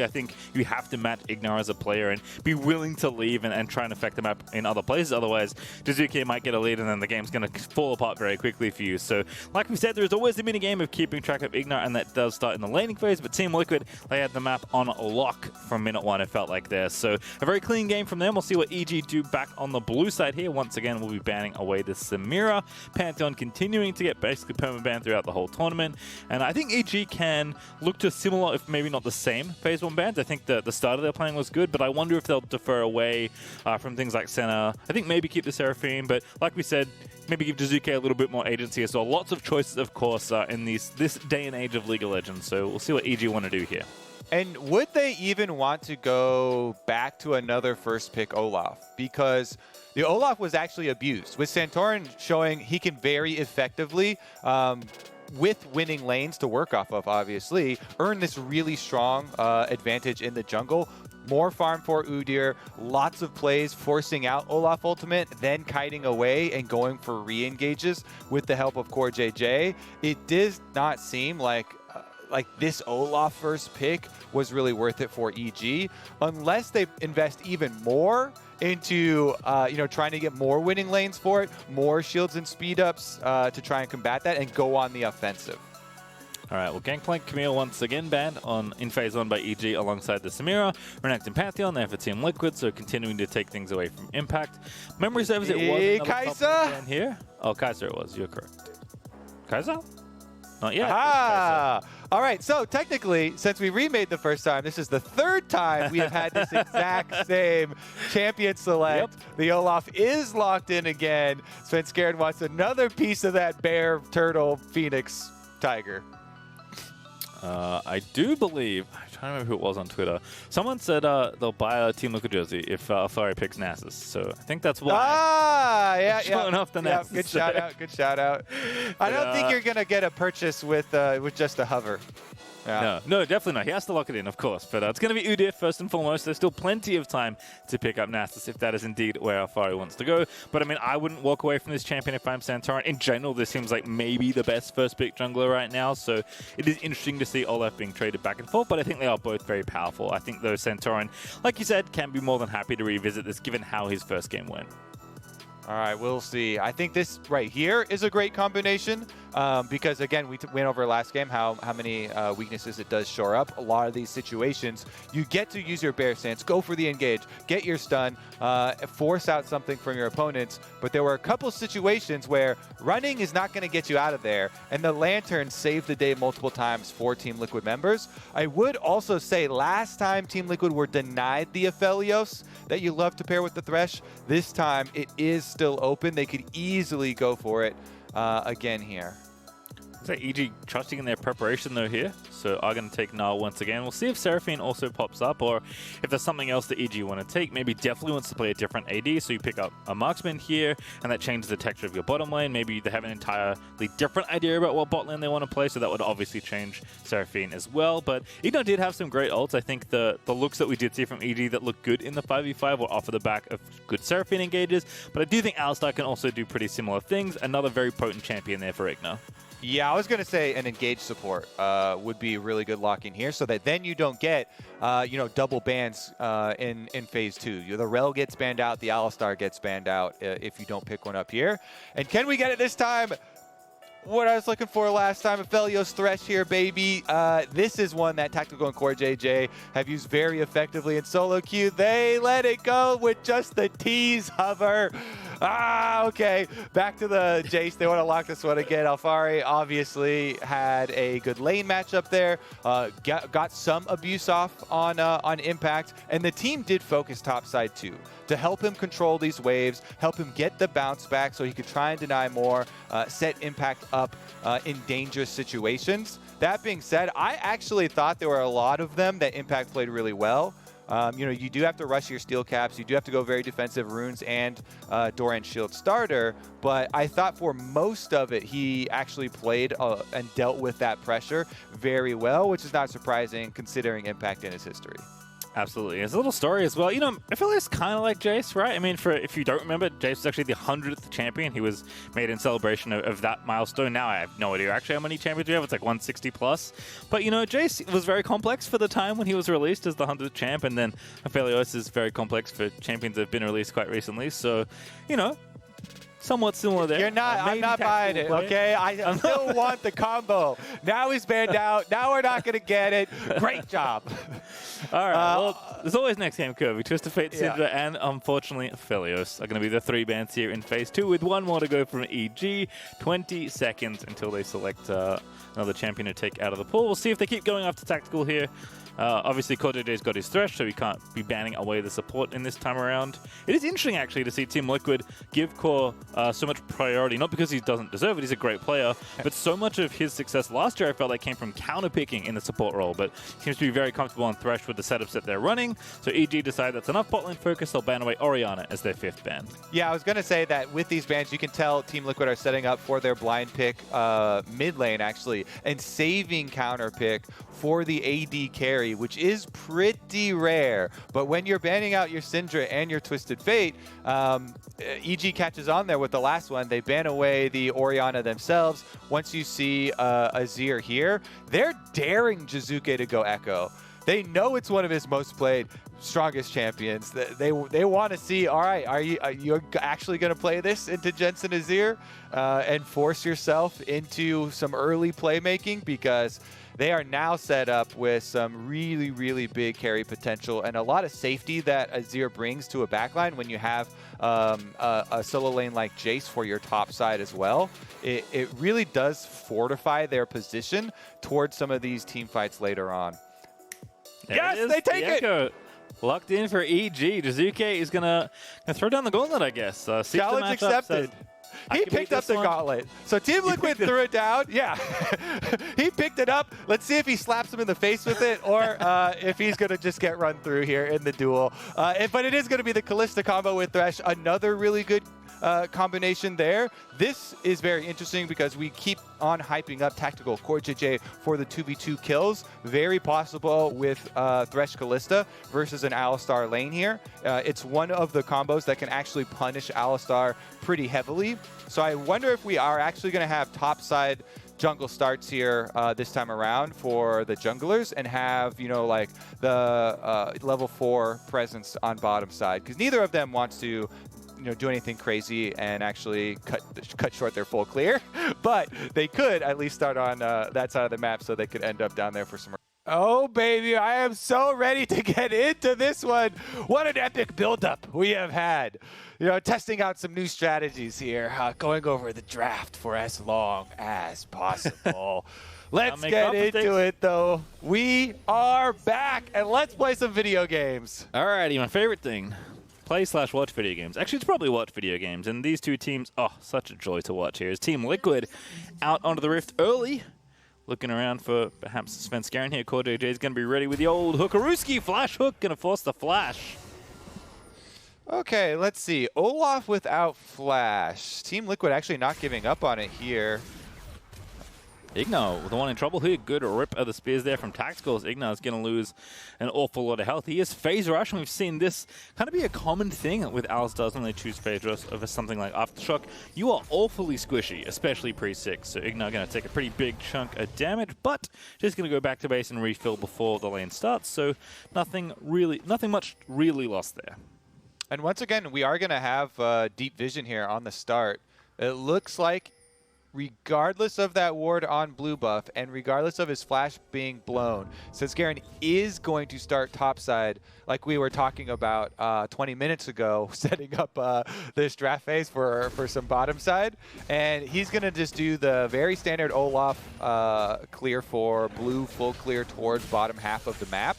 I think you have to match Ignar as a player and be willing to leave and try and affect the map in other places. Otherwise, Jizuke might get a lead and then the game's going to fall apart very quickly for you. So, like we said, there's always the mini-game of keeping track of Ignar, and that does start in the laning phase, but Team Liquid, they had the map on lock from minute one, it felt like there. So, a very clean game from them. We'll see what EG do back on the blue side here. Once again, we'll be banning away the Samira. Pantheon continuing to get basically perma-banned throughout the whole tournament. And I think EG can look to similar, if maybe not the same, phase 1 bans. I think the start of their playing was good, but I wonder if they'll defer away from things like Senna. I think maybe keep the Seraphine, but like we said, maybe give Jizuke a little bit more agency as well. Lots of choices, of course, in this day and age of League of Legends, so we'll see what EG want to do here. And would they even want to go back to another first pick Olaf? Because the Olaf was actually abused, with Santorin showing he can very effectively, with winning lanes to work off of, obviously, earn this really strong advantage in the jungle. More farm for Udyr, lots of plays forcing out Olaf ultimate, then kiting away and going for re-engages with the help of Core JJ. It does not seem like this Olaf first pick was really worth it for EG, unless they invest even more into trying to get more winning lanes for it, more shields and speed ups to try and combat that and go on the offensive. All right, well, Gangplank Camille once again banned in phase 1 by EG alongside the Samira. Renekton Pantheon there for Team Liquid, so continuing to take things away from Impact. Memory serves, it was Kai'Sa ban here. Oh, Kai'Sa it was, you're correct. Kai'Sa? Not yet. Ah! All right, so technically, since we remade the first time, this is the third time we have had this exact same champion select. Yep. The Olaf is locked in again. Svenskeren wants another piece of that bear, turtle, phoenix, tiger. I do believe, I'm trying to remember who it was on Twitter. Someone said they'll buy a Team Liquid jersey if Alfari picks Nasus. So I think that's why. Ah, yeah, showing off the Nasus. Good shout out, good shout out. I don't think you're gonna get a purchase with just a hover. Yeah. No, definitely not. He has to lock it in, of course. But it's going to be Udyr first and foremost. There's still plenty of time to pick up Nasus if that is indeed where Alfari wants to go. But I mean, I wouldn't walk away from this champion if I'm Santorin. In general, this seems like maybe the best first pick jungler right now. So it is interesting to see Olaf being traded back and forth. But I think they are both very powerful. I think though Santorin, like you said, can be more than happy to revisit this given how his first game went. All right, we'll see. I think this right here is a great combination because, again, we went over last game how many weaknesses it does shore up. A lot of these situations, you get to use your bear stance, go for the engage, get your stun, force out something from your opponents. But there were a couple situations where running is not going to get you out of there, and the Lantern saved the day multiple times for Team Liquid members. I would also say last time Team Liquid were denied the Aphelios that you love to pair with the Thresh. This time it is still open. They could easily go for it again here. Is that EG trusting in their preparation though here? So are going to take Nile once again. We'll see if Seraphine also pops up or if there's something else that EG want to take. Maybe definitely wants to play a different AD, so you pick up a marksman here and that changes the texture of your bottom lane. Maybe they have an entirely different idea about what bot lane they want to play, so that would obviously change Seraphine as well. But Ignar did have some great ults. I think the looks that we did see from EG that looked good in the 5v5 were off of the back of good Seraphine engages. But I do think Alistar can also do pretty similar things. Another very potent champion there for Ignar. Yeah, I was going to say an engage support would be really good lock-in here, so that then you don't get, double bans in phase 2. The Rel gets banned out, the Alistar gets banned out if you don't pick one up here. And can we get it this time? What I was looking for last time, Aphelios Thresh here, baby. This is one that Tactical and Core JJ have used very effectively in solo queue. They let it go with just the tease hover. Okay. Back to the Jace. They want to lock this one again. Alfari obviously had a good lane matchup there. Got some abuse off on Impact. And the team did focus topside too, to help him control these waves, help him get the bounce back so he could try and deny more, set Impact up in dangerous situations. That being said, I actually thought there were a lot of them that Impact played really well. You do have to rush your steel caps. You do have to go very defensive runes and Doran Shield starter. But I thought for most of it, he actually played and dealt with that pressure very well, which is not surprising considering Impact in his history. Absolutely. There's a little story as well. You know, I feel like it's kind of like Jace, right? I mean, if you don't remember, Jace was actually the 100th champion. He was made in celebration of that milestone. Now I have no idea actually how many champions we have. It's like 160 plus. But, you know, Jace was very complex for the time when he was released as the 100th champ. And then Aphelios is very complex for champions that have been released quite recently. So, you know, somewhat similar there. You're not. I'm not buying it. Okay, I still want the combo. Now he's banned out. Now we're not going to get it. Great job. All right. Well, there's always next game, Kirby. Twist of Fate, Syndra, and unfortunately, Aphelios are going to be the 3 bans here in Phase 2 with 1 more to go from EG. 20 seconds until they select another champion to take out of the pool. We'll see if they keep going after Tactical here. Obviously, CoreJJ's got his Thresh, so he can't be banning away the support in this time around. It is interesting, actually, to see Team Liquid give Core so much priority, not because he doesn't deserve it, he's a great player, but so much of his success last year, I felt like, came from counter-picking in the support role, but seems to be very comfortable on Thresh with the setups that they're running, so EG decide that's enough bot lane focus, they'll ban away Orianna as their 5th ban. Yeah, I was going to say that with these bans, you can tell Team Liquid are setting up for their blind pick mid lane, actually, and saving counter pick for the AD carry, which is pretty rare. But when you're banning out your Syndra and your Twisted Fate, EG catches on there with the last one. They ban away the Orianna themselves. Once you see Azir here, they're daring Jizuke to go Echo. They know it's one of his most played, strongest champions. They want to see, all right, are you actually going to play this into Jensen Azir and force yourself into some early playmaking? Because they are now set up with some really, really big carry potential and a lot of safety that Azir brings to a backline when you have a solo lane like Jace for your top side as well. It really does fortify their position towards some of these team fights later on. Yes, they take it! Locked in for EG. Jizuke is going to throw down the gauntlet, I guess. Challenge accepted. He picked up the gauntlet. So Team Liquid threw it down. Yeah. He picked it up. Let's see if he slaps him in the face with it or if he's going to just get run through here in the duel. But it is going to be the Kalista combo with Thresh. Another really good combination there. This is very interesting because we keep on hyping up Tactical CoreJJ for the 2v2 kills. Very possible with Thresh Kalista versus an Alistar lane here. It's one of the combos that can actually punish Alistar pretty heavily. So I wonder if we are actually going to have topside jungle starts here this time around for the junglers and have, you know, like the level 4 presence on bottom side, because neither of them wants to, you know, do anything crazy and actually cut short their full clear, but they could at least start on that side of the map so they could end up down there for some. Oh baby, I am so ready to get into this one. What an epic buildup we have had. You know, testing out some new strategies here, going over the draft for as long as possible. Let's get into it, though. We are back, and let's play some video games. Alrighty, my favorite thing. Play/watch video games. Actually, it's probably watch video games. And these two teams, oh, such a joy to watch here. Is Team Liquid out onto the Rift early. Looking around for perhaps Svenskeren here. CoreJJ is going to be ready with the old Hookarooski flash hook. Going to force the flash. Okay, let's see. Olaf without flash. Team Liquid actually not giving up on it here. Ignar, the one in trouble here. Good rip of the spears there from Tacticals. Ignar is going to lose an awful lot of health. He is Phase Rush, and we've seen this kind of be a common thing with Alistars when they choose Phase Rush over something like Aftershock. You are awfully squishy, especially pre-6, so Ignar going to take a pretty big chunk of damage, but just going to go back to base and refill before the lane starts, so nothing much really lost there. And once again, we are going to have deep vision here on the start. It looks like regardless of that ward on blue buff and regardless of his flash being blown, Svenskeren is going to start topside like we were talking about 20 minutes ago, setting up this draft phase for some bottom side. And he's going to just do the very standard Olaf clear for blue, full clear towards bottom half of the map.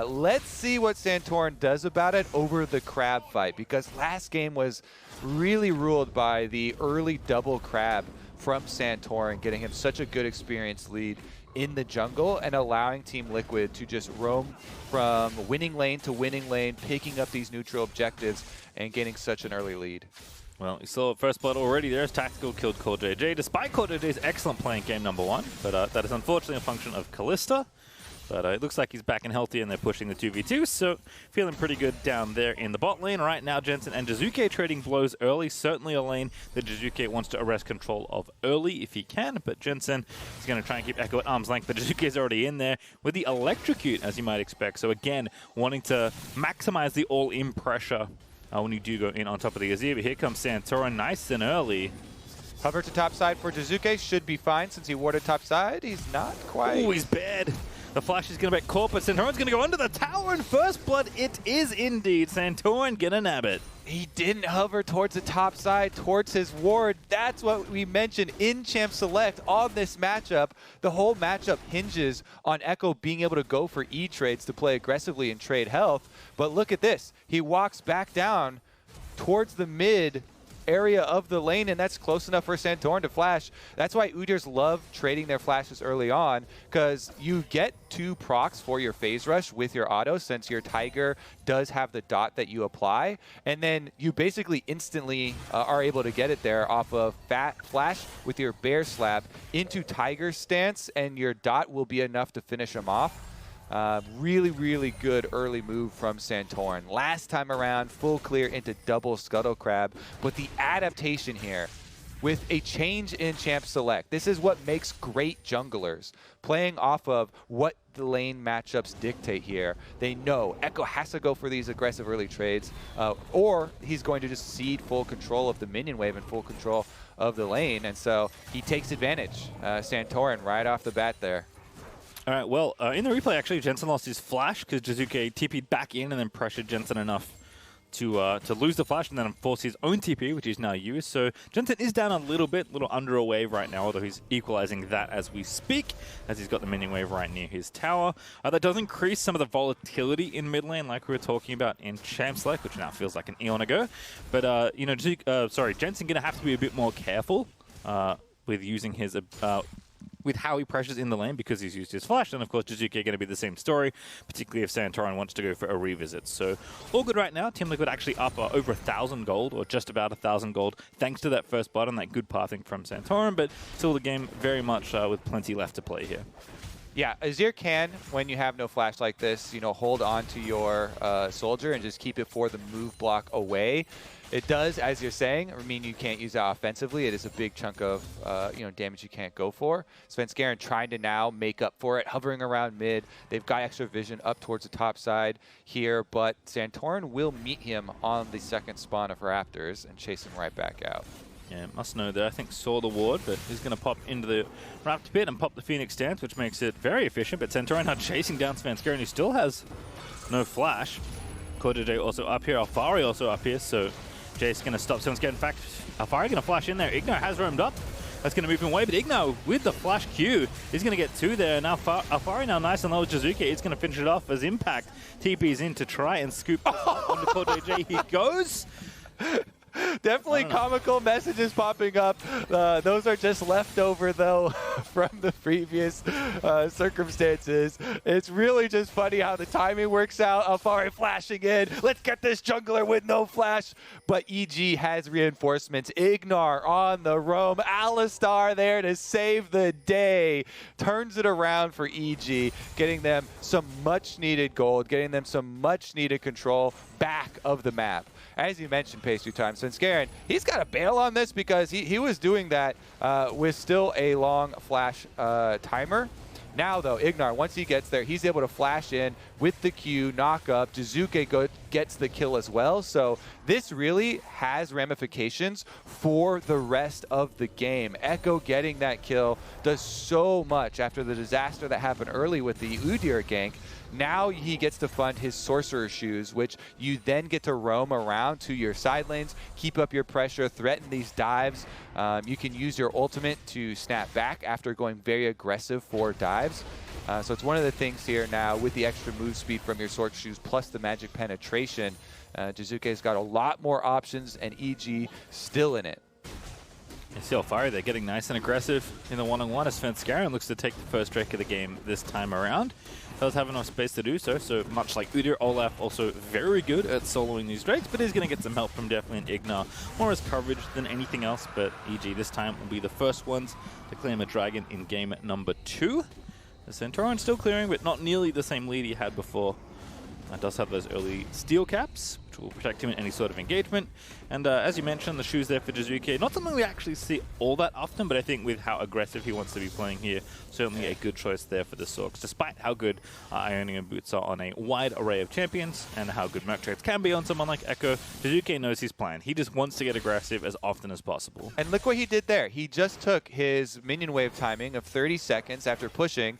Let's see what Santorin does about it over the crab fight, because last game was really ruled by the early double crab from Santorin, getting him such a good experience lead in the jungle and allowing Team Liquid to just roam from winning lane to winning lane, picking up these neutral objectives and getting such an early lead. Well, you saw first blood already. There's Tactical killed CoreJJ, despite CoreJJ's excellent playing game number 1, but that is unfortunately a function of Kalista. But it looks like he's back and healthy, and they're pushing the 2v2, so feeling pretty good down there in the bot lane. Right now, Jensen and Jizuke trading blows early. Certainly a lane that Jizuke wants to arrest control of early if he can, but Jensen is going to try and keep Echo at arm's length, but Jizuke's already in there with the electrocute, as you might expect. So again, wanting to maximize the all-in pressure when you do go in on top of the Azir. But here comes Santorin nice and early. Hover to top side for Jizuke. Should be fine since he warded top side. He's not quite. Oh, he's bad. The flash is going to be caught, but Santorin's going to go under the tower, and first blood it is indeed. Santorin gonna nab it. He didn't hover towards the top side, towards his ward. That's what we mentioned in Champ Select on this matchup. The whole matchup hinges on Echo being able to go for E-trades to play aggressively and trade health. But look at this. He walks back down towards the mid area of the lane, and that's close enough for Santorin to flash. That's why Udyrs love trading their flashes early on, because you get 2 procs for your phase rush with your auto, since your Tiger does have the dot that you apply, and then you basically instantly are able to get it there off of fat flash with your bear slap into Tiger stance, and your dot will be enough to finish him off. Really, really good early move from Santorin. Last time around, full clear into double Scuttle Crab. But the adaptation here, with a change in Champ Select, this is what makes great junglers. Playing off of what the lane matchups dictate here. They know Echo has to go for these aggressive early trades, or he's going to just cede full control of the minion wave and full control of the lane. And so he takes advantage, Santorin, right off the bat there. All right, well, in the replay, actually, Jensen lost his flash because Jizuke TP'd back in and then pressured Jensen enough to lose the flash and then force his own TP, which he's now used. So Jensen is down a little under a wave right now, although he's equalizing that as we speak, as he's got the minion wave right near his tower. That does increase some of the volatility in mid lane, like we were talking about in Champ Select, which now feels like an eon ago. But, you know, Jensen going to have to be a bit more careful with using his with how he pressures in the lane, because he's used his flash, and of course Jizuke going to be the same story, particularly if Santorin wants to go for a revisit. So all good right now. Team Liquid actually up over 1,000 gold, or just about 1,000 gold, thanks to that first blood and that good pathing from Santorin, but still the game very much with plenty left to play here. Yeah, Azir can, when you have no flash like this, you know, hold on to your soldier and just keep it for the move block away. It does, as you're saying, mean you can't use that offensively. It is a big chunk of you know, damage you can't go for. Svenskeren trying to now make up for it, hovering around mid. They've got extra vision up towards the top side here, but Santorin will meet him on the second spawn of Raptors and chase him right back out. Yeah, must know that I think saw the ward, but he's going to pop into the Raptor pit and pop the Phoenix stance, which makes it very efficient. But Santorin now chasing down Svenskeren, who still has no flash. Kodajay also up here, Alfari also up here, so Jay's going to stop Svenskeren. In fact, Alfari going to flash in there. Ignar has roamed up. That's going to move him away, but Ignar with the flash Q is going to get 2 there. Now Alfari now nice and low with Jizuke. He's going to finish it off as Impact TP's in to try and scoop onto Kodajay. He goes. Definitely comical messages popping up. Those are just leftover, though, from the previous circumstances. It's really just funny how the timing works out. Alfari flashing in. Let's get this jungler with no flash. But EG has reinforcements. Ignar on the roam. Alistar there to save the day. Turns it around for EG, getting them some much-needed gold, getting them some much-needed control back of the map. As you mentioned, Pace 2 times, Svenskeren, he's got to bail on this because he was doing that with still a long flash timer. Now, though, Ignar, once he gets there, he's able to flash in with the Q, knock up. Jizuke gets the kill as well. So this really has ramifications for the rest of the game. Echo getting that kill does so much after the disaster that happened early with the Udyr gank. Now he gets to fund his Sorcerer Shoes, which you then get to roam around to your side lanes, keep up your pressure, threaten these dives. You can use your ultimate to snap back after going very aggressive for dives. So it's one of the things here now with the extra move speed from your Sorcerer Shoes plus the magic penetration. Jizuke's got a lot more options, and EG still in it. You see Alfari, they're getting nice and aggressive in the one-on-one as Svenskeren looks to take the first Drake of the game this time around. Does have enough space to do so, so much like Udyr, Olaf also very good at soloing these Drakes, but he's going to get some help from definitely an Ignar. More as coverage than anything else, but EG this time will be the first ones to claim a dragon in game number 2. Santorin still clearing, but not nearly the same lead he had before. Does have those early steel caps, which will protect him in any sort of engagement. And as you mentioned, the shoes there for Jizuke, not something we actually see all that often, but I think with how aggressive he wants to be playing here, certainly a good choice there for the Sorks, despite how good Ionian boots are on a wide array of champions, and how good Merc trades can be on someone like Echo. Jizuke knows his plan. He just wants to get aggressive as often as possible. And look what he did there. He just took his minion wave timing of 30 seconds after pushing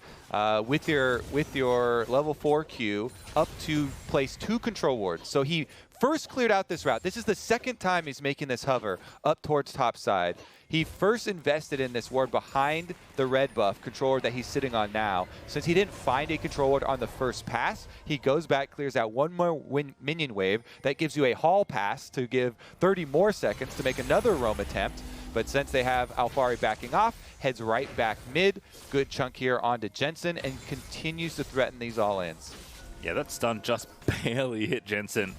with your level 4 Q up to place 2 control wards. So he first cleared out this route. This is the second time he's making this hover up towards top side. He first invested in this ward behind the red buff control ward that he's sitting on now. Since he didn't find a control ward on the first pass, he goes back, clears out one more minion wave. That gives you a hall pass to give 30 more seconds to make another roam attempt. But since they have Alphari backing off, heads right back mid. Good chunk here onto Jensen and continues to threaten these all-ins. Yeah, that stun just barely hit Jensen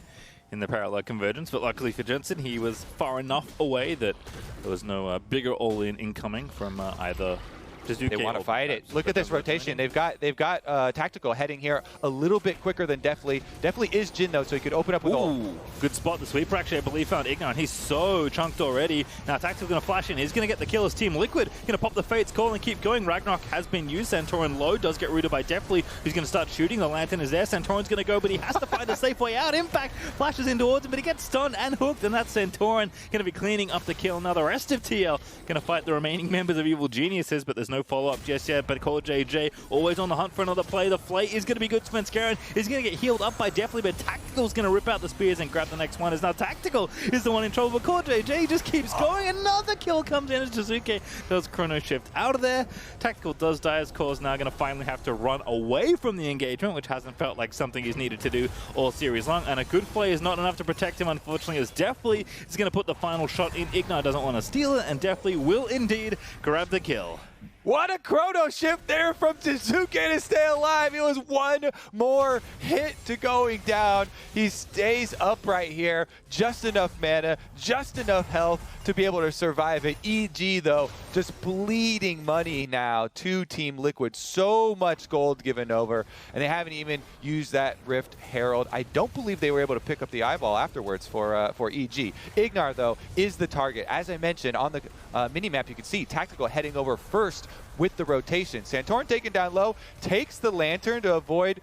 in the parallel convergence, but luckily for Jensen, he was far enough away that there was no bigger all-in incoming from either Jizuke. They want to fight it. Look at this rotation. They've got Tactical heading here a little bit quicker than Deftly. Deftly is Jin though, so he could open up with ult. Good spot. The sweeper actually, I believe, found Ignar, and he's so chunked already. Now Tactical's going to flash in. He's going to get the kill as Team Liquid. Going to pop the Fate's Call and keep going. Ragnarok has been used. Santorin low does get rooted by Deftly, who's going to start shooting. The Lantern is there. Santorin's going to go, but he has to find a safe way out. Impact flashes in towards him, but he gets stunned and hooked, and that's Santorin going to be cleaning up the kill. Now the rest of TL going to fight the remaining members of Evil Geniuses, but there's no follow-up just yet. But CoreJJ always on the hunt for another play. The Flay is going to be good. Spenskaran is going to get healed up by Deftly, but Tactical's going to rip out the spears and grab the next one. As now Tactical is the one in trouble, but CoreJJ just keeps going. Another kill comes in as Jizuke does Chrono Shift out of there. Tactical does die as Core's now going to finally have to run away from the engagement, which hasn't felt like something he's needed to do all series long. And a good play is not enough to protect him, unfortunately, as Deftly is going to put the final shot in. Ignar doesn't want to steal it, and Deftly will indeed grab the kill. What a chrono shift there from Jizuke to stay alive. It was one more hit to going down. He stays upright here. Just enough mana, just enough health to be able to survive it. EG, though, just bleeding money now to Team Liquid. So much gold given over, and they haven't even used that Rift Herald. I don't believe they were able to pick up the eyeball afterwards for EG. Ignar, though, is the target. As I mentioned, on the mini-map, you can see Tactical heading over first with the rotation. Santorin taken down low, takes the Lantern to avoid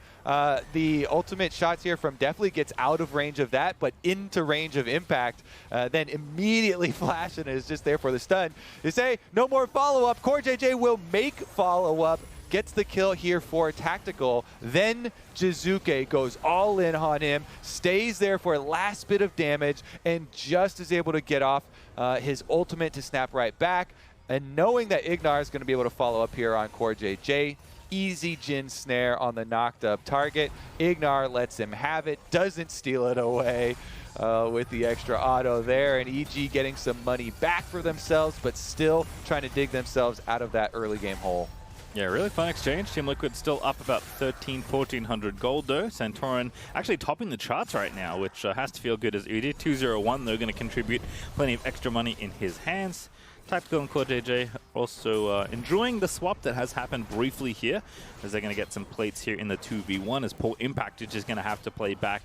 the ultimate shots here from Deftly, gets out of range of that, but into range of Impact, then immediately flash and is just there for the stun. They say no more follow-up. CoreJJ will make follow-up, gets the kill here for Tactical. Then Jizuke goes all in on him, stays there for a last bit of damage, and just is able to get off his ultimate to snap right back. And knowing that Ignar is going to be able to follow up here on CoreJJ, easy Jin snare on the knocked up target. Ignar lets him have it, doesn't steal it away with the extra auto there. And EG getting some money back for themselves, but still trying to dig themselves out of that early game hole. Yeah, really fun exchange. Team Liquid still up about 1,400 gold though. Santorin actually topping the charts right now, which has to feel good as UD. 201, they're going to contribute plenty of extra money in his hands. Tactical and CoreJJ also enjoying the swap that has happened briefly here, as they're going to get some plates here in the 2v1, as Paul Impact is just going to have to play back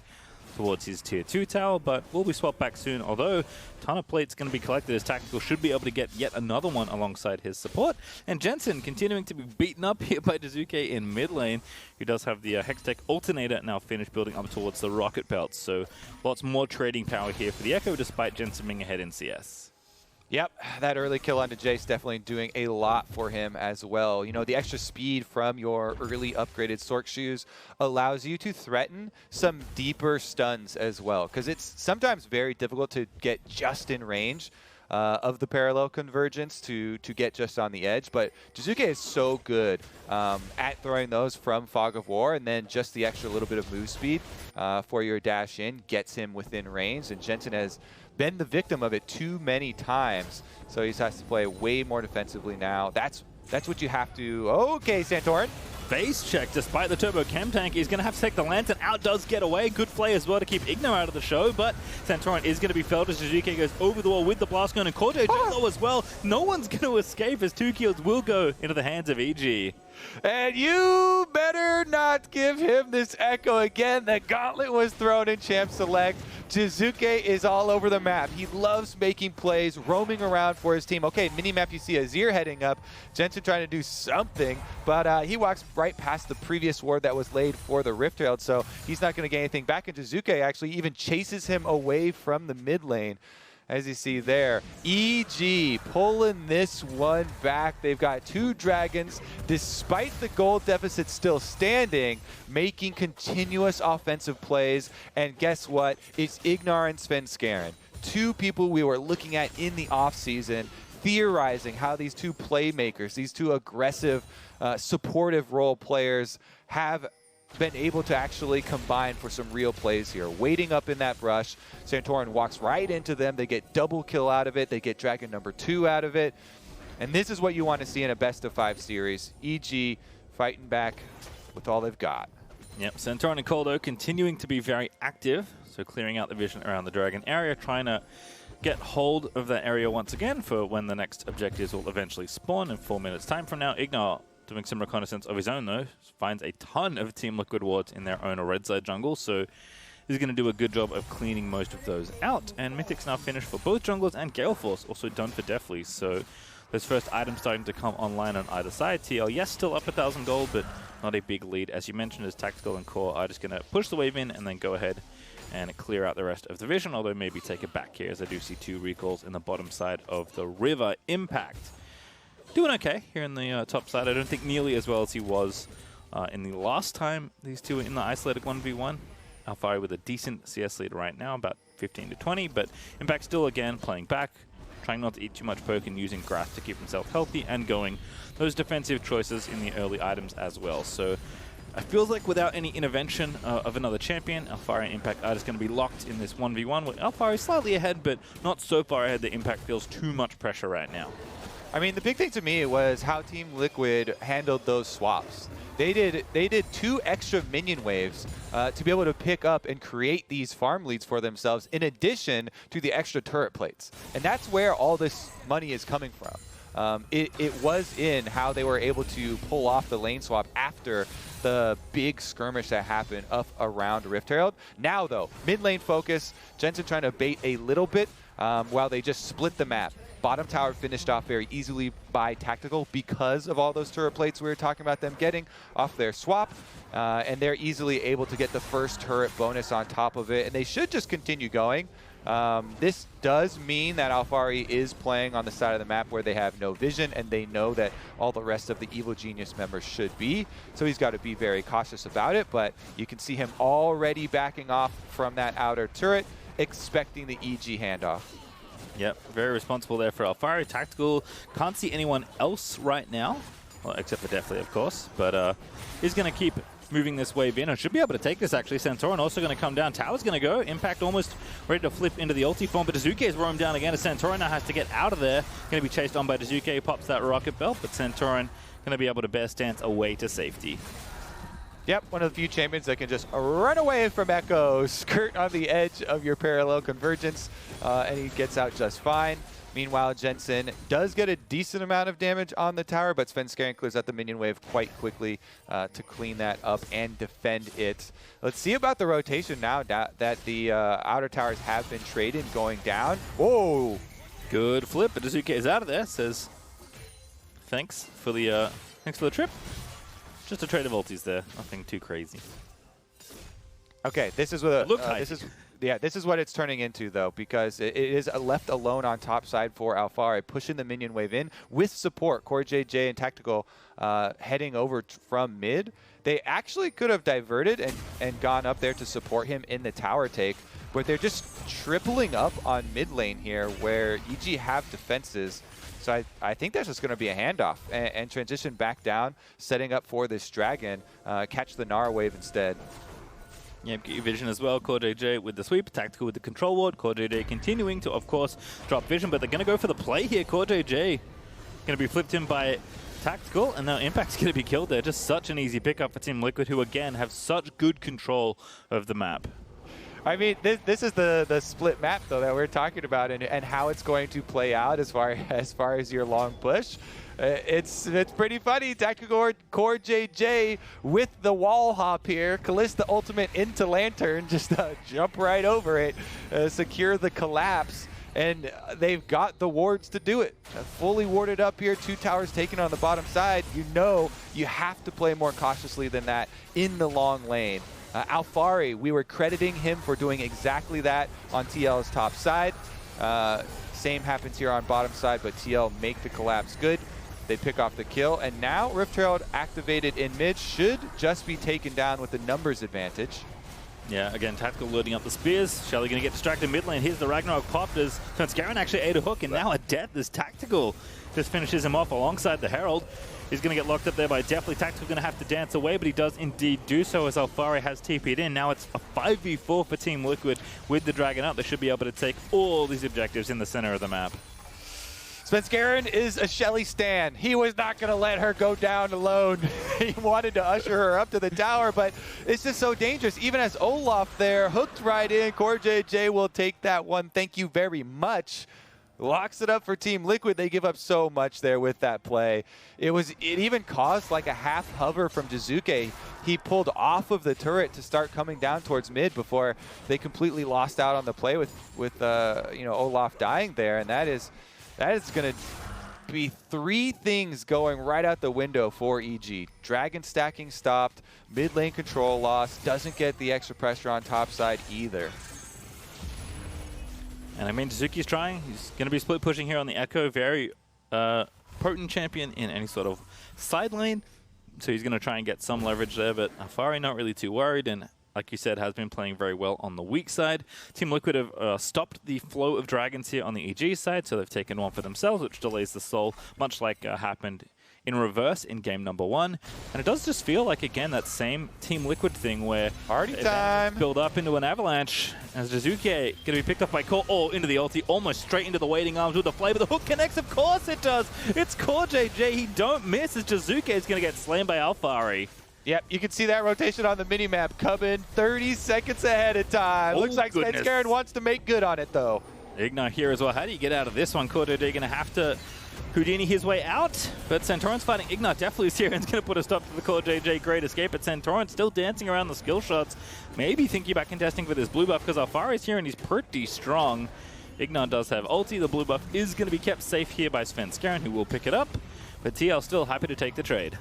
towards his tier 2 tower, but will be swapped back soon, although a ton of plates going to be collected as Tactical should be able to get yet another one alongside his support. And Jensen continuing to be beaten up here by Jizuke in mid lane, who does have the Hextech Alternator now finished building up towards the Rocket Belt, so lots more trading power here for the Echo, despite Jensen being ahead in CS. Yep, that early kill onto Jace definitely doing a lot for him as well. You know, the extra speed from your early upgraded Sork shoes allows you to threaten some deeper stuns as well, because it's sometimes very difficult to get just in range of the parallel convergence to get just on the edge. But Jizuke is so good at throwing those from Fog of War, and then just the extra little bit of move speed for your dash in gets him within range, and Jensen has been the victim of it too many times, so he has to play way more defensively now. That's what you have to... Okay, Santorin. face check. Despite the turbo chem tank, he's going to have to take the lantern out. Does get away. Good play as well to keep Igno out of the show, but Santorin is going to be felled as Jizuke goes over the wall with the blast gun, and Corday low as well. No one's going to escape as 2 kills will go into the hands of EG. And you better not give him this echo again. The gauntlet was thrown in Champ Select. Jizuke is all over the map. He loves making plays, roaming around for his team. Okay, minimap, you see Azir heading up. Jensen trying to do something, but he walks right past the previous ward that was laid for the Rift Herald, so he's not going to get anything back. And Jizuke actually even chases him away from the mid lane. As you see there, EG pulling this one back. They've got 2 dragons, despite the gold deficit still standing, making continuous offensive plays. And guess what? It's Ignar and Svenskeren, 2 people we were looking at in the offseason, theorizing how these 2 playmakers, these 2 aggressive, supportive role players have been able to actually combine for some real plays here. Waiting up in that brush, Santorin walks right into them. They get double kill out of it. They get dragon number 2 out of it. And this is what you want to see in a best of 5 series. EG fighting back with all they've got. Yep, Santorin and Koldo continuing to be very active. So clearing out the vision around the dragon area, trying to get hold of that area once again for when the next objectives will eventually spawn in 4 minutes time from now. Ignar doing some reconnaissance of his own, though, finds a ton of Team Liquid wards in their own red side jungle, so he's going to do a good job of cleaning most of those out. And Mythic's now finished for both junglers, and Gale Force also done for Deathly, so those first items starting to come online on either side. TL, yes, still up 1,000 gold, but not a big lead. As you mentioned, as Tactical and Core are just going to push the wave in and then go ahead and clear out the rest of the vision, although maybe take it back here, as I do see 2 recalls in the bottom side of the river. Impact doing okay here in the top side. I don't think nearly as well as he was in the last time these 2 were in the isolated 1v1. Alfari with a decent CS lead right now, about 15 to 20, but Impact still again playing back, trying not to eat too much poke and using Grass to keep himself healthy and going those defensive choices in the early items as well. So it feels like without any intervention of another champion, Alfari and Impact are just going to be locked in this 1v1 with Alfari slightly ahead, but not so far ahead that Impact feels too much pressure right now. I mean, the big thing to me was how Team Liquid handled those swaps. They did 2 extra minion waves to be able to pick up and create these farm leads for themselves, in addition to the extra turret plates. And that's where all this money is coming from. It was in how they were able to pull off the lane swap after the big skirmish that happened up around Rift Herald. Now, though, mid lane focus, Jensen trying to bait a little bit while they just split the map. Bottom tower finished off very easily by Tactical because of all those turret plates we were talking about them getting off their swap. And they're easily able to get the first turret bonus on top of it. And they should just continue going. This does mean that Alfari is playing on the side of the map where they have no vision, and they know that all the rest of the Evil Genius members should be. So he's got to be very cautious about it. But you can see him already backing off from that outer turret, expecting the EG handoff. Yep, very responsible there for Alfari. Tactical can't see anyone else right now, well, except for Deathly, of course, but he's going to keep moving this wave in and should be able to take this, actually. Santorin also going to come down. Tower's going to go. Impact almost ready to flip into the ulti form, but Dazuke is roamed down again as Santorin now has to get out of there. Going to be chased on by Dazuke, pops that rocket belt, but Santorin going to be able to bear stance away to safety. Yep, one of the few champions that can just run away from Echo, skirt on the edge of your parallel convergence, and he gets out just fine. Meanwhile, Jensen does get a decent amount of damage on the tower, but Svenskeren clears out the minion wave quite quickly to clean that up and defend it. Let's see about the rotation now that the outer towers have been traded going down. Whoa! Good flip, but Dazuke is out of there, says thanks for the trip. Just a trade of ultis there, nothing too crazy. Okay, this is what this is what it's turning into, though, because it is left alone on top side for Alfari, pushing the minion wave in with support. Core JJ and Tactical heading over from mid. They actually could have diverted and gone up there to support him in the tower take, but they're just tripling up on mid lane here, where EG have defenses. So I think that's just going to be a handoff and transition back down, setting up for this dragon, catch the Nara wave instead. Yep, get your vision as well. Core JJ with the sweep, Tactical with the control ward. Core JJ continuing to, of course, drop vision, but they're going to go for the play here. Core JJ going to be flipped in by Tactical, and now Impact's going to be killed there. Just such an easy pickup for Team Liquid, who again have such good control of the map. I mean, this is the split map, though, that we're talking about, and how it's going to play out as far as your long push. It's pretty funny. Tactical Core JJ with the wall hop here. Kalista ultimate into Lantern, just jump right over it, secure the collapse. And they've got the wards to do it. Fully warded up here, 2 towers taken on the bottom side. You know you have to play more cautiously than that in the long lane. Alfari, we were crediting him for doing exactly that on TL's top side. Same happens here on bottom side, but TL make the collapse good. They pick off the kill, and now Rift Herald activated in mid should just be taken down with the numbers advantage. Yeah, again, Tactical loading up the spears. Shelly going to get distracted mid lane. Here's the Ragnarok popped as Svenskeren actually ate a hook, and now a death as Tactical just finishes him off alongside the Herald. He's going to get locked up there by Deathly. Tactical going to have to dance away, but he does indeed do so as Alfari has TP'd in. Now it's a 5v4 for Team Liquid with the Dragon up. They should be able to take all these objectives in the center of the map. Svenskeren is a Shelly stan. He was not going to let her go down alone. He wanted to usher her up to the tower, but it's just so dangerous. Even as Olaf there, hooked right in. Core JJ will take that one. Thank you very much. Locks it up for Team Liquid. They give up so much there with that play. It even caused like a half hover from Jizuke. He pulled off of the turret to start coming down towards mid before they completely lost out on the play with Olaf dying there, and that is going to be 3 things going right out the window for EG. Dragon stacking stopped, mid lane control lost, doesn't get the extra pressure on top side either. And I mean, Jizuki's trying. He's going to be split pushing here on the Echo. Very potent champion in any sort of side lane. So he's going to try and get some leverage there, but Alfari not really too worried, and like you said, has been playing very well on the weak side. Team Liquid have stopped the flow of dragons here on the EG side, so they've taken one for themselves, which delays the soul, much like happened in reverse in game number 1. And it does just feel like, again, that same Team Liquid thing where party time build up into an avalanche as Jizuke going to be picked up by Core, into the ulti, almost straight into the waiting arms with the play, but the hook connects, of course it does. It's Core JJ, he don't miss as Jizuke is going to get slain by Alfari. Yep, you can see that rotation on the minimap coming 30 seconds ahead of time. Looks like Svenskeren wants to make good on it, though. Ignar here as well. How do you get out of this one? Core JJ going to have to Houdini his way out, but Santorin's fighting Ignar. Definitely is here and is going to put a stop to the Core JJ great escape, but Santorin still dancing around the skill shots. Maybe thinking about contesting for this blue buff because Alfari's here and he's pretty strong. Ignar does have ulti. The blue buff is going to be kept safe here by Svenskeren, who will pick it up, but TL still happy to take the trade.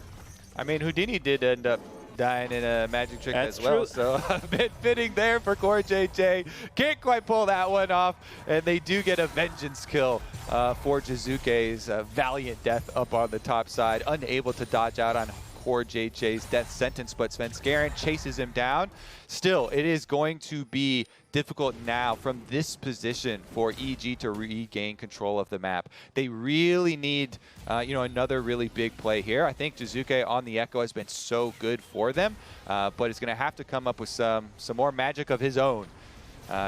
I mean, Houdini did end up dying in a magic trick That's as well, true. so a bit fitting there for Core JJ. Can't quite pull that one off, and they do get a vengeance kill for Jizuke's valiant death up on the top side, unable to dodge out on Core JJ's death sentence, but Svenskeren chases him down. Still, it is going to be difficult now from this position for EG to regain control of the map. They really need, another really big play here. I think Jizuke on the Echo has been so good for them, but it's going to have to come up with some more magic of his own.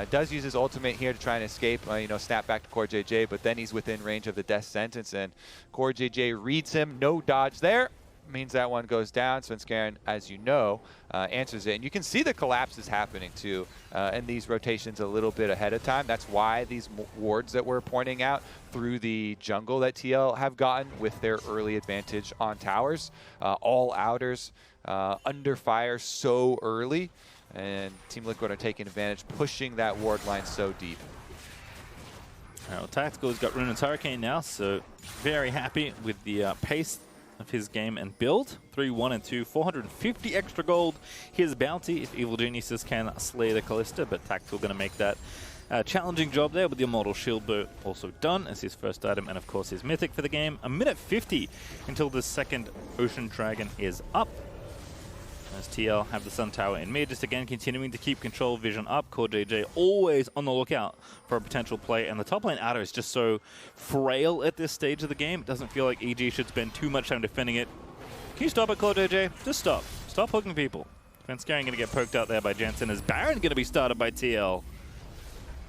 Does use his ultimate here to try and escape, snap back to Core JJ, but then he's within range of the death sentence, and Core JJ reads him. No dodge there. Means that one goes down. Svenskeren, as you know, answers it. And you can see the collapse is happening too in these rotations a little bit ahead of time. That's why these wards that we're pointing out through the jungle that TL have gotten with their early advantage on towers. All outers under fire so early. And Team Liquid are taking advantage, pushing that ward line so deep. Well, Tactical's got Runan's Hurricane now, so very happy with the pace of his game and build. 3-1 and 2, 450 extra gold. His bounty if Evil Geniuses can slay the Kalista, but Tactical going to make that challenging job there with the Immortal Shield bow also done as his first item, and of course his mythic for the game. A minute 50 until the second Ocean Dragon is up. As TL have the Sun Tower in mid, just again continuing to keep control vision up. Core JJ always on the lookout for a potential play, and the top lane Adder is just so frail at this stage of the game. It doesn't feel like EG should spend too much time defending it. Can you stop it, Core JJ? Just stop. Stop hooking people. Svenskeren going to get poked out there by Jensen as Baron going to be started by TL.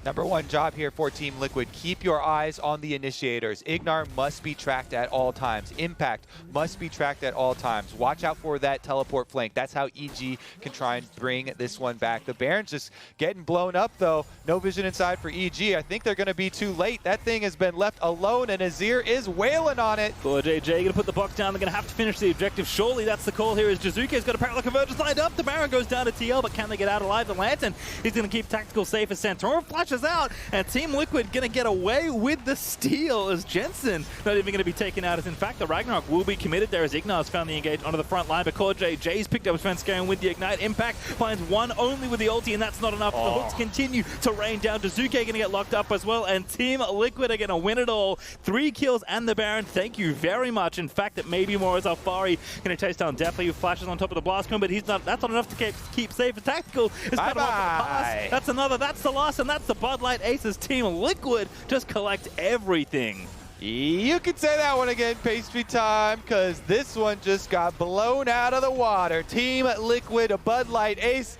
Number one job here for Team Liquid, keep your eyes on the initiators. Ignar must be tracked at all times. Impact must be tracked at all times. Watch out for that teleport flank. That's how EG can try and bring this one back. The Baron's just getting blown up though. No vision inside for EG. I think they're going to be too late. That thing has been left alone and Azir is wailing on it. JJ going to put the box down. They're going to have to finish the objective. Surely that's the call here as Jizuke's got a parallel convergence lined up. The Baron goes down to TL, but can they get out alive? The Lantern is going to keep Tactical safe as Santorum flashes out, and Team Liquid going to get away with the steal as Jensen not even going to be taken out. As in fact, the Ragnarok will be committed there as Ignar's found the engage onto the front line, but JJ's picked up his fence going with the Ignite. Impact finds one only with the ulti, and that's not enough. The hooks continue to rain down. Jizuke going to get locked up as well, and Team Liquid are going to win it all. 3 kills and the Baron. Thank you very much. In fact, it may be more as Alfari going to chase down Deathly, who flashes on top of the blast cone, but he's not. That's not enough to keep safe. A Tactical is cut off the pass. That's another. That's the last, and that's the Bud Light Aces. Team Liquid just collect everything. You could say that one again, Pastry Time, because this one just got blown out of the water. Team Liquid, a Bud Light Ace.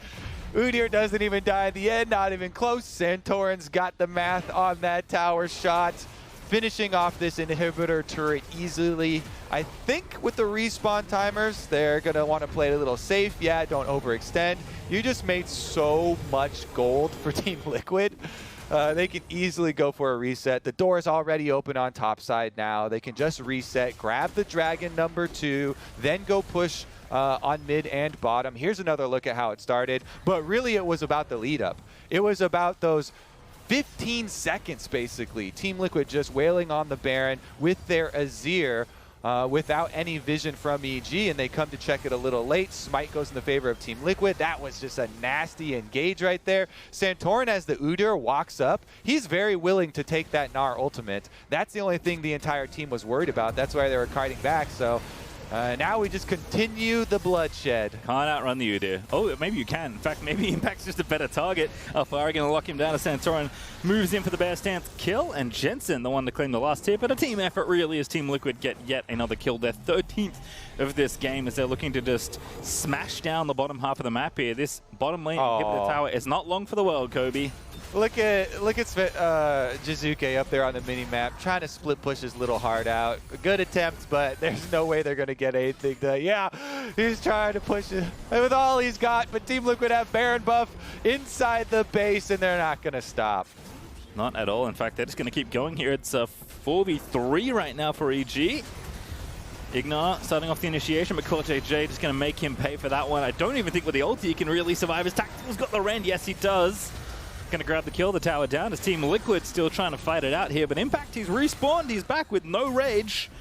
Udyr doesn't even die at the end, not even close. Santorin's got the math on that tower shot, finishing off this inhibitor turret easily. I think with the respawn timers, they're going to want to play it a little safe. Yeah, don't overextend. You just made so much gold for Team Liquid. They can easily go for a reset. The door is already open on top side now. They can just reset, grab the dragon number 2, then go push on mid and bottom. Here's another look at how it started. But really, it was about the lead up. It was about those 15 seconds, basically. Team Liquid just wailing on the Baron with their Azir without any vision from EG, and they come to check it a little late. Smite goes in the favor of Team Liquid. That was just a nasty engage right there. Santorin, as the Udyr walks up, he's very willing to take that Gnar ultimate. That's the only thing the entire team was worried about. That's why they were kiting back. So now we just continue the bloodshed. Can't outrun the Udyr. Oh, maybe you can. In fact, maybe Impact's just a better target. Alfari going to lock him down as Santorin moves in for the bear stance kill, and Jensen the one to claim the last hit. But a team effort really as Team Liquid get yet another kill. Their 13th of this game as they're looking to just smash down the bottom half of the map here. This bottom lane hit the tower is not long for the world, Kobe. Look at Jizuke up there on the mini map trying to split push his little heart out. A good attempt, but there's no way they're going to get anything done. Yeah, he's trying to push it with all he's got, but Team Liquid have Baron buff inside the base, and they're not going to stop. Not at all. In fact, they're just going to keep going here. It's a 4v3 right now for EG. Ignar starting off the initiation, but JJ just going to make him pay for that one. I don't even think with the ulti he can really survive. His Tactical's got the rend. Yes, he does. Going to grab the kill, the tower down. His Team Liquid still trying to fight it out here, but Impact, he's respawned. He's back with no rage.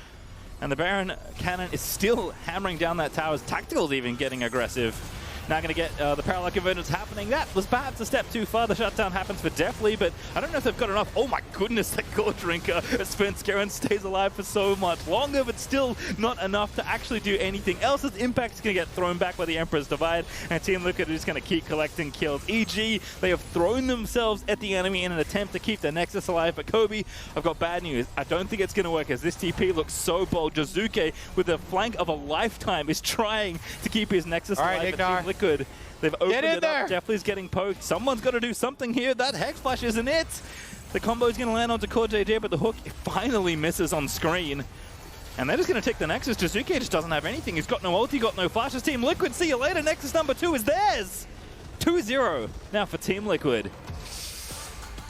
And the Baron cannon is still hammering down that tower. His Tactical's even getting aggressive. Now going to get the parallel convergence happening. That was perhaps a step too far. The shutdown happens for Deathly, but I don't know if they've got enough. Oh my goodness, that Gore Drinker. Spence Garen stays alive for so much longer, but still not enough to actually do anything else. As Impact's going to get thrown back by the Emperor's Divide, and Team Liquid is just going to keep collecting kills. EG, they have thrown themselves at the enemy in an attempt to keep the Nexus alive, but Kobe, I've got bad news. I don't think it's going to work as this TP looks so bold. Jizuke, with a flank of a lifetime, is trying to keep his Nexus alive. Ignar. Team Liquid, they've opened it up. Definitely's getting poked. Someone's got to do something here. That Hex Flash isn't it. The combo's going to land onto JJ, but the hook finally misses on screen. And they're just going to take the Nexus. Jizuke just doesn't have anything. He's got no ulti, got no flashes. Team Liquid, see you later. Nexus number 2 is theirs. 2-0 now for Team Liquid.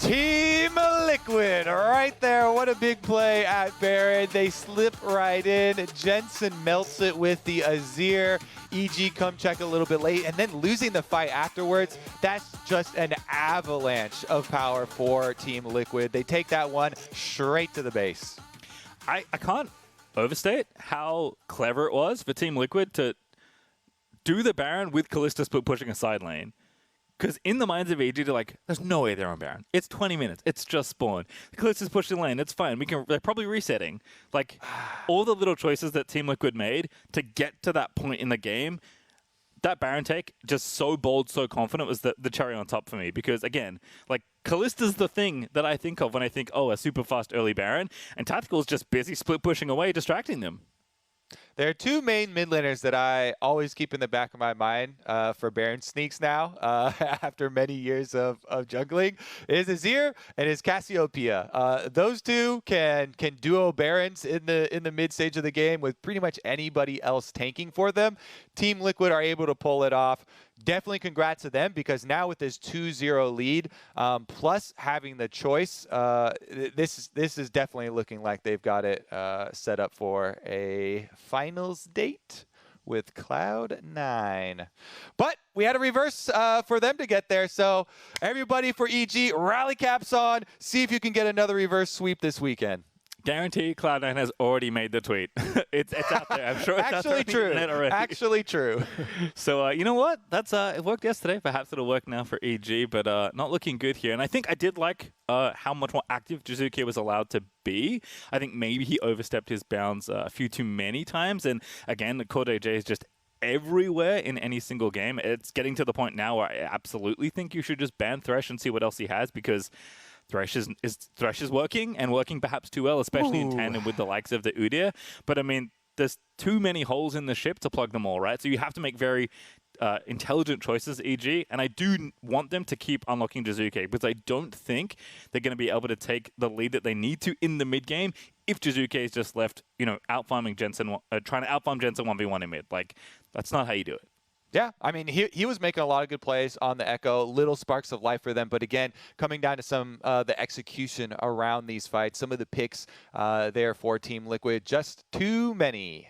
Team Liquid right there. What a big play at Baron. They slip right in. Jensen melts it with the Azir. EG come check a little bit late, and then losing the fight afterwards. That's just an avalanche of power for Team Liquid. They take that one straight to the base. I can't overstate how clever it was for Team Liquid to do the Baron with Kalista split pushing a side lane. Because in the minds of EG, they're like, there's no way they're on Baron. It's 20 minutes. It's just spawn. Kalista's pushing lane. It's fine. They're probably resetting. Like, all the little choices that Team Liquid made to get to that point in the game, that Baron take, just so bold, so confident, was the cherry on top for me. Because, again, like, Kalista's the thing that I think of when I think, oh, a super fast early Baron. And Tactical's just busy split pushing away, distracting them. There are two main mid laners that I always keep in the back of my mind for Baron sneaks now, after many years of juggling, is Azir and is Cassiopeia. Those two can duo Barons in the mid stage of the game with pretty much anybody else tanking for them. Team Liquid are able to pull it off. Definitely congrats to them, because now with this 2-0 lead, plus having the choice, this is definitely looking like they've got it set up for a finals date with Cloud9. But we had a reverse for them to get there, so everybody for EG, rally caps on, see if you can get another reverse sweep this weekend. Guarantee Cloud9 has already made the tweet. it's out there. I'm sure it's actually out there true. on the internet already. Actually true. So you know what? That's it worked yesterday. Perhaps it'll work now for EG, but not looking good here. And I think I did like how much more active Jizuke was allowed to be. I think maybe he overstepped his bounds a few too many times. And again, the Corday J is just everywhere in any single game. It's getting to the point now where I absolutely think you should just ban Thresh and see what else he has, because Thresh is working, and working perhaps too well, especially in tandem with the likes of the Udyr. But I mean, there's too many holes in the ship to plug them all, right? So you have to make very intelligent choices, EG, and I do want them to keep unlocking Jizuke, because I don't think they're going to be able to take the lead that they need to in the mid game if Jizuke is just left, out-farming Jensen, trying to out-farm Jensen 1v1 in mid. Like, that's not how you do it. Yeah, I mean, he was making a lot of good plays on the Echo, little sparks of life for them. But again, coming down to some the execution around these fights, some of the picks there for Team Liquid, just too many.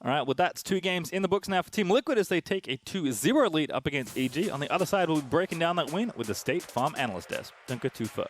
All right, well, that's 2 games in the books now for Team Liquid as they take a 2-0 lead up against EG. On the other side, we'll be breaking down that win with the State Farm Analyst Desk. Don't go too far.